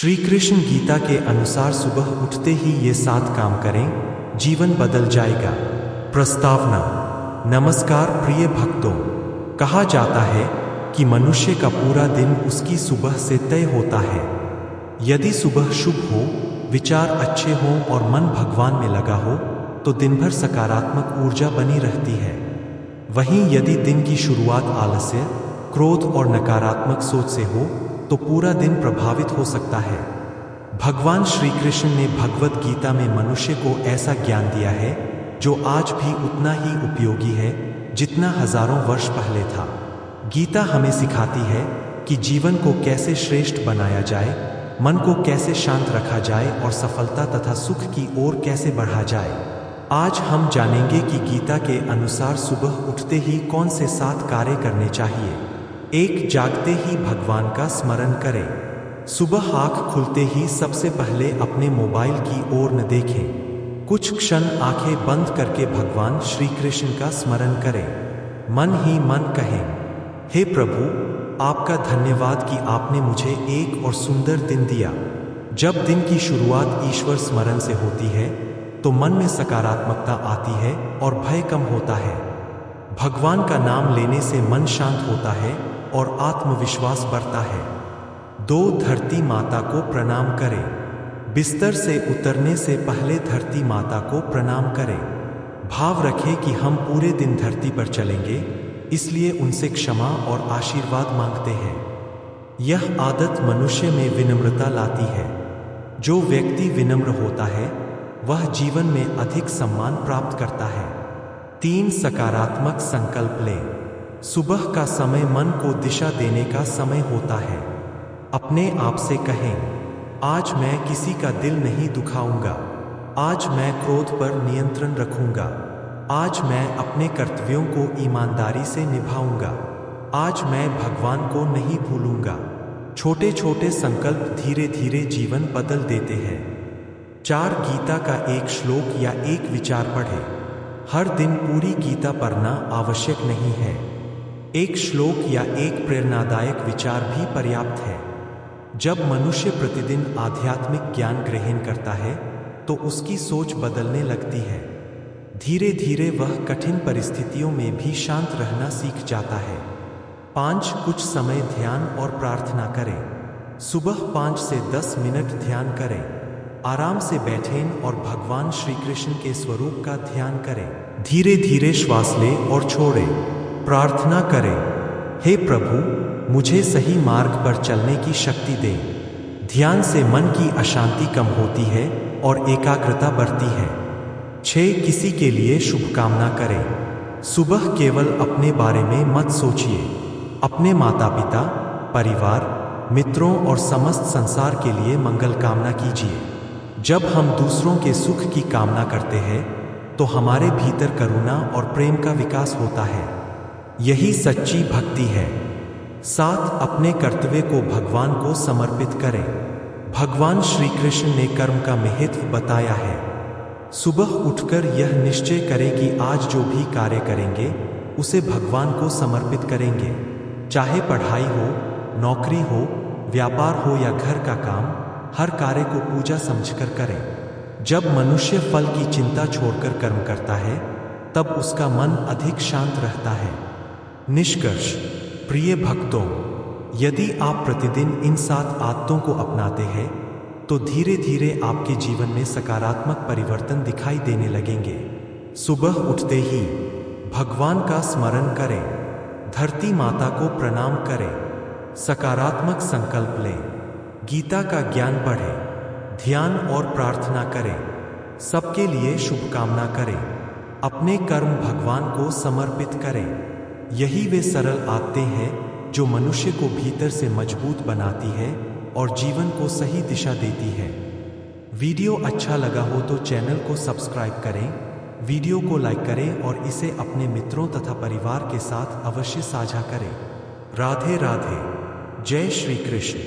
श्री कृष्ण गीता के अनुसार सुबह उठते ही ये 7 काम करें, जीवन बदल जाएगा। प्रस्तावना। नमस्कार प्रिय भक्तों, कहा जाता है कि मनुष्य का पूरा दिन उसकी सुबह से तय होता है। यदि सुबह शुभ हो, विचार अच्छे हों और मन भगवान में लगा हो तो दिन भर सकारात्मक ऊर्जा बनी रहती है। वहीं यदि दिन की शुरुआत आलस्य, क्रोध और नकारात्मक सोच से हो तो पूरा दिन प्रभावित हो सकता है। भगवान श्री कृष्ण ने भगवत गीता में मनुष्य को ऐसा ज्ञान दिया है जो आज भी उतना ही उपयोगी है जितना हजारों वर्ष पहले था। गीता हमें सिखाती है कि जीवन को कैसे श्रेष्ठ बनाया जाए, मन को कैसे शांत रखा जाए और सफलता तथा सुख की ओर कैसे बढ़ा जाए। आज हम जानेंगे कि गीता के अनुसार सुबह उठते ही कौन से 7 कार्य करने चाहिए। 1. जागते ही भगवान का स्मरण करें। सुबह आँख खुलते ही सबसे पहले अपने मोबाइल की ओर न देखें। कुछ क्षण आंखें बंद करके भगवान श्री कृष्ण का स्मरण करें। मन ही मन कहें, हे प्रभु, आपका धन्यवाद कि आपने मुझे एक और सुंदर दिन दिया। जब दिन की शुरुआत ईश्वर स्मरण से होती है तो मन में सकारात्मकता आती है और भय कम होता है। भगवान का नाम लेने से मन शांत होता है और आत्मविश्वास बढ़ता है। 2. धरती माता को प्रणाम करें। बिस्तर से उतरने से पहले धरती माता को प्रणाम करें। भाव रखें कि हम पूरे दिन धरती पर चलेंगे, इसलिए उनसे क्षमा और आशीर्वाद मांगते हैं। यह आदत मनुष्य में विनम्रता लाती है। जो व्यक्ति विनम्र होता है वह जीवन में अधिक सम्मान प्राप्त करता है। 3. सकारात्मक संकल्प लें। सुबह का समय मन को दिशा देने का समय होता है। अपने आप से कहें, आज मैं किसी का दिल नहीं दुखाऊंगा, आज मैं क्रोध पर नियंत्रण रखूंगा, आज मैं अपने कर्तव्यों को ईमानदारी से निभाऊंगा, आज मैं भगवान को नहीं भूलूंगा। छोटे छोटे संकल्प धीरे धीरे जीवन बदल देते हैं। 4. गीता का एक श्लोक या एक विचार पढ़ें। हर दिन पूरी गीता पढ़ना आवश्यक नहीं है। एक श्लोक या एक प्रेरणादायक विचार भी पर्याप्त है। जब मनुष्य प्रतिदिन आध्यात्मिक ज्ञान ग्रहण करता है तो उसकी सोच बदलने लगती है। धीरे धीरे वह कठिन परिस्थितियों में भी शांत रहना सीख जाता है। 5. कुछ समय ध्यान और प्रार्थना करें। सुबह 5 से 10 मिनट ध्यान करें। आराम से बैठें और भगवान श्री कृष्ण के स्वरूप का ध्यान करें। धीरे धीरे श्वास लें और छोड़ें। प्रार्थना करें, हे प्रभु, मुझे सही मार्ग पर चलने की शक्ति दें। ध्यान से मन की अशांति कम होती है और एकाग्रता बढ़ती है। 6. किसी के लिए शुभकामना करें। सुबह केवल अपने बारे में मत सोचिए, अपने माता पिता, परिवार, मित्रों और समस्त संसार के लिए मंगल कामना कीजिए। जब हम दूसरों के सुख की कामना करते हैं तो हमारे भीतर करुणा और प्रेम का विकास होता है। यही सच्ची भक्ति है। 7. अपने कर्तव्य को भगवान को समर्पित करें। भगवान श्री कृष्ण ने कर्म का महत्व बताया है। सुबह उठकर यह निश्चय करें कि आज जो भी कार्य करेंगे उसे भगवान को समर्पित करेंगे। चाहे पढ़ाई हो, नौकरी हो, व्यापार हो या घर का काम, हर कार्य को पूजा समझकर करें। जब मनुष्य फल की चिंता छोड़कर कर्म करता है तब उसका मन अधिक शांत रहता है। निष्कर्ष। प्रिय भक्तों, यदि आप प्रतिदिन इन 7 आदतों को अपनाते हैं तो धीरे धीरे आपके जीवन में सकारात्मक परिवर्तन दिखाई देने लगेंगे। सुबह उठते ही भगवान का स्मरण करें, धरती माता को प्रणाम करें, सकारात्मक संकल्प लें, गीता का ज्ञान पढ़ें, ध्यान और प्रार्थना करें, सबके लिए शुभकामना करें, अपने कर्म भगवान को समर्पित करें। यही वे सरल आदतें हैं जो मनुष्य को भीतर से मजबूत बनाती है और जीवन को सही दिशा देती है। वीडियो अच्छा लगा हो तो चैनल को सब्सक्राइब करें, वीडियो को लाइक करें और इसे अपने मित्रों तथा परिवार के साथ अवश्य साझा करें। राधे राधे। जय श्री कृष्ण।